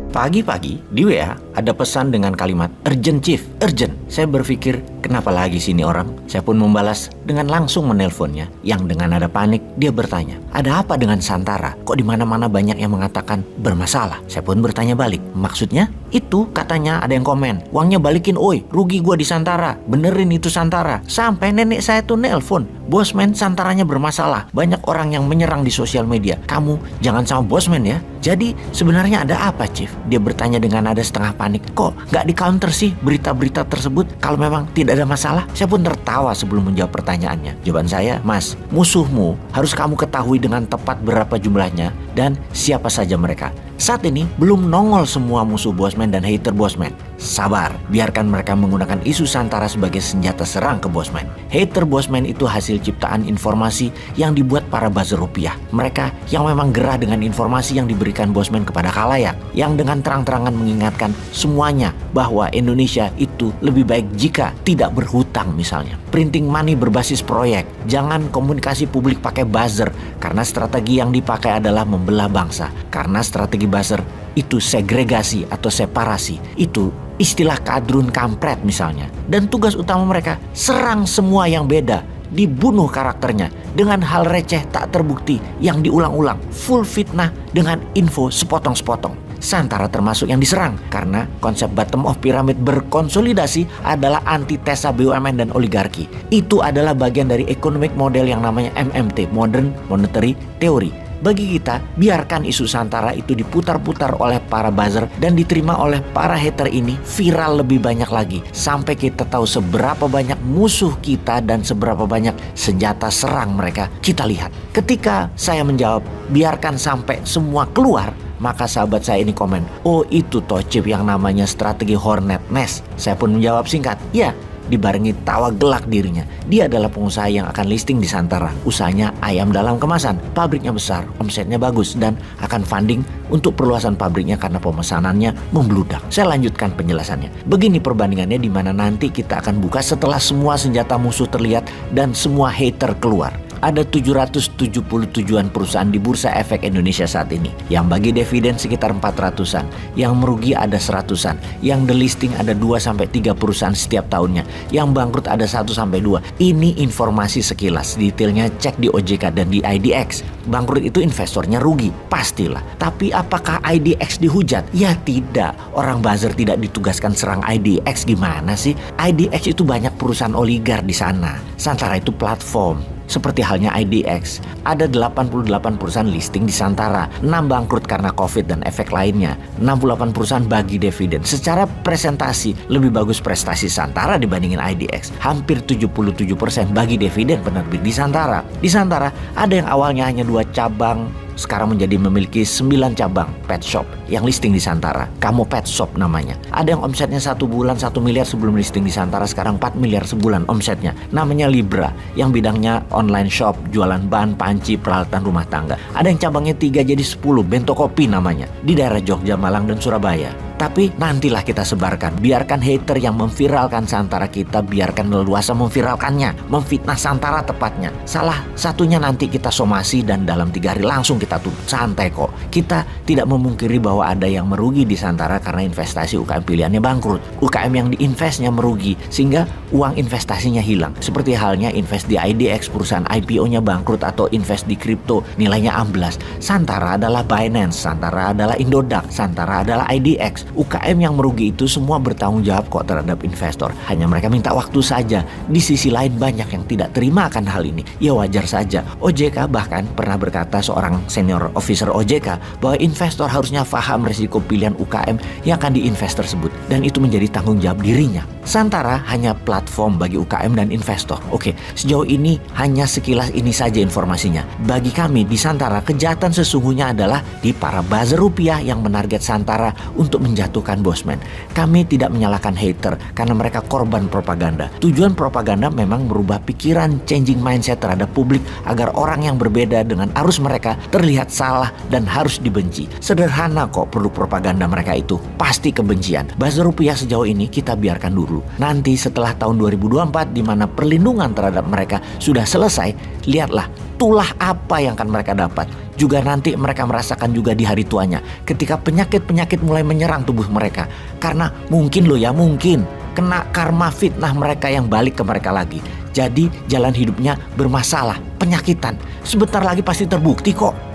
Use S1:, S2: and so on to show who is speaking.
S1: Pagi-pagi di WA ada pesan dengan kalimat urgent chief, urgent. Saya berpikir kenapa lagi sini orang? Saya pun membalas dengan langsung menelponnya. Yang dengan nada panik dia bertanya, ada apa dengan Santara? Kok di mana-mana banyak yang mengatakan bermasalah? Saya pun bertanya balik, maksudnya? Itu katanya ada yang komen, uangnya balikin oi, rugi gua di Santara, benerin itu Santara. Sampai nenek saya tuh nelpon, bosman Santaranya bermasalah. Banyak orang yang menyerang di sosial media. Kamu jangan sama bosman ya. Jadi sebenarnya ada apa Chief? Dia bertanya dengan nada setengah panik. Kok gak di counter sih berita-berita tersebut kalau memang tidak ada masalah? Saya pun tertawa sebelum menjawab pertanyaannya. Jawaban saya, Mas, musuhmu harus kamu ketahui dengan tepat berapa jumlahnya dan siapa saja mereka. Saat ini belum nongol semua musuh bosman dan hater bosman. Sabar, biarkan mereka menggunakan isu Santara sebagai senjata serang ke bosman. Hater bosman itu hasil ciptaan informasi yang dibuat para buzzer rupiah. Mereka yang memang gerah dengan informasi yang diberikan bosman kepada khalayak, yang dengan terang-terangan mengingatkan semuanya bahwa Indonesia itu lebih baik jika tidak berhutang misalnya. Printing money berbasis proyek, jangan komunikasi publik pakai buzzer karena strategi yang dipakai adalah membelah bangsa. Karena strategi buzzer itu segregasi atau separasi, itu istilah kadrun kampret misalnya. Dan tugas utama mereka serang semua yang beda, dibunuh karakternya dengan hal receh tak terbukti yang diulang-ulang, full fitnah dengan info sepotong-sepotong. Santara termasuk yang diserang karena konsep bottom of pyramid berkonsolidasi adalah antitesa BUMN dan oligarki. Itu adalah bagian dari economic model yang namanya MMT, Modern Monetary Theory. Bagi kita, biarkan isu Santara itu diputar-putar oleh para buzzer dan diterima oleh para hater ini viral lebih banyak lagi. Sampai kita tahu seberapa banyak musuh kita dan seberapa banyak senjata serang mereka. Kita lihat. Ketika saya menjawab, biarkan sampai semua keluar, maka sahabat saya ini komen, oh itu toh Chief yang namanya strategi Hornet Nest. Saya pun menjawab singkat, ya. Dibarengi tawa gelak dirinya. Dia adalah pengusaha yang akan listing di Santara. Usahanya ayam dalam kemasan. Pabriknya besar, omsetnya bagus, dan akan funding untuk perluasan pabriknya karena pemesanannya membludak. Saya lanjutkan penjelasannya. Begini perbandingannya di mana nanti kita akan buka setelah semua senjata musuh terlihat dan semua hater keluar. Ada 777-an perusahaan di Bursa Efek Indonesia saat ini. Yang bagi dividen sekitar 400-an. Yang merugi ada 100-an. Yang delisting ada 2-3 perusahaan setiap tahunnya. Yang bangkrut ada 1-2. Ini informasi sekilas. Detailnya cek di OJK dan di IDX. Bangkrut itu investornya rugi. Pastilah. Tapi apakah IDX dihujat? Ya tidak. Orang buzzer tidak ditugaskan serang IDX. Gimana sih? IDX itu banyak perusahaan oligar di sana. Santara itu platform. Seperti halnya IDX, ada 88 perusahaan listing di Santara, 6 bangkrut karena COVID dan efek lainnya, 68 perusahaan bagi dividen. Secara presentasi, lebih bagus prestasi Santara dibandingin IDX. Hampir 77% bagi dividen penerbit di Santara. Di Santara, ada yang awalnya hanya 2 cabang, sekarang menjadi memiliki 9 cabang pet shop yang listing di Santara. Kamu Pet Shop namanya. Ada yang omsetnya 1 bulan 1 miliar sebelum listing di Santara, sekarang 4 miliar sebulan omsetnya. Namanya Libra, yang bidangnya online shop, jualan bahan, panci, peralatan rumah tangga. Ada yang cabangnya 3 jadi 10, Bento Kopi namanya, di daerah Jogja, Malang, dan Surabaya. Tapi nantilah kita sebarkan. Biarkan hater yang memviralkan Santara kita, biarkan leluasa memviralkannya, memfitnah Santara tepatnya. Salah satunya nanti kita somasi dan dalam 3 hari langsung kita tutup. Santai kok. Kita tidak memungkiri bahwa ada yang merugi di Santara karena investasi UKM pilihannya bangkrut. UKM yang diinvestnya merugi sehingga uang investasinya hilang. Seperti halnya invest di IDX, perusahaan IPO-nya bangkrut, atau invest di kripto nilainya amblas. Santara adalah Binance, Santara adalah Indodax, Santara adalah IDX. UKM yang merugi itu semua bertanggung jawab kok terhadap investor. Hanya mereka minta waktu saja. Di sisi lain banyak yang tidak terima akan hal ini. Ya wajar saja. OJK bahkan pernah berkata, seorang senior officer OJK, bahwa investor harusnya paham risiko pilihan UKM yang akan diinvest tersebut. Dan itu menjadi tanggung jawab dirinya. Santara hanya platform bagi UKM dan investor. Oke, sejauh ini hanya sekilas ini saja informasinya. Bagi kami di Santara, kejahatan sesungguhnya adalah di para buzzer rupiah yang menarget Santara untuk menjatuhkan bosman. Kami tidak menyalahkan hater karena mereka korban propaganda. Tujuan propaganda memang merubah pikiran, changing mindset terhadap publik agar orang yang berbeda dengan arus mereka terlihat salah dan harus dibenci. Sederhana kok produk propaganda mereka itu, pasti kebencian. Buzzer rupiah sejauh ini kita biarkan dulu. Nanti setelah tahun 2024 di mana perlindungan terhadap mereka sudah selesai, lihatlah tulah apa yang akan mereka dapat. juga nanti mereka merasakan juga di hari tuanya ketika penyakit-penyakit mulai menyerang tubuh mereka. Karena mungkin mungkin kena karma fitnah mereka yang balik ke mereka lagi. Jadi jalan hidupnya bermasalah, penyakitan. Sebentar lagi pasti terbukti kok.